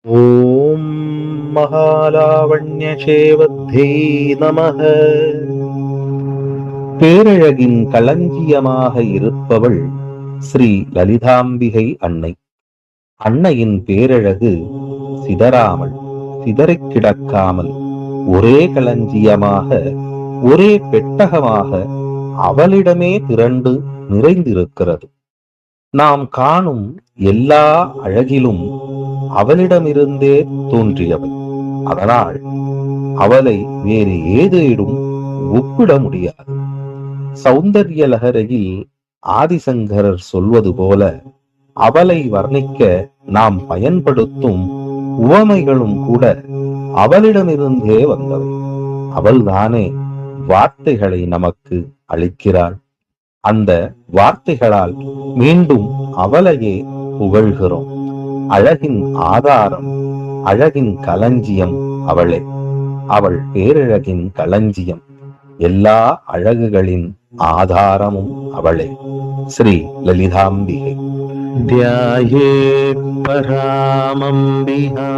ஓம் மகாலாவண்யசேவத்தே நமः. பேரழகின் களஞ்சியமாக இருப்பவள் ஸ்ரீ லலிதாம்பிகை அன்னை. அன்னையின் பேரழகு சிதறாமல், சிதறிக் கிடக்காமல், ஒரே களஞ்சியமாக, ஒரே பெட்டகமாக அவளிடமே திரண்டு நிறைந்திருக்கிறது. நாம் காணும் எல்லா அழகிலும் அவளிடமிருந்தே தோன்றியவை. அதனால் அவளை வேறு ஏதேடும் ஒப்பிட முடியாது. சௌந்தர்ய லகரையில் ஆதிசங்கரர் சொல்வது போல, அவளை வர்ணிக்க நாம் பயன்படுத்தும் உவமைகளும் கூட அவளிடமிருந்தே வந்தவை. அவள்தானே வார்த்தைகளை நமக்கு அளிக்கிறாள். அந்த வார்த்தைகளால் மீண்டும் அவளையே புகழ்கிறோம். அழகின் ஆதாரம், அழகின் களஞ்சியம் அவளே. அவள் பேரழகின் களஞ்சியம். எல்லா அழகுகளின் ஆதாரமும் அவளே. ஸ்ரீ லலிதாம்பிகை. த்யாயே பராமம்பிகா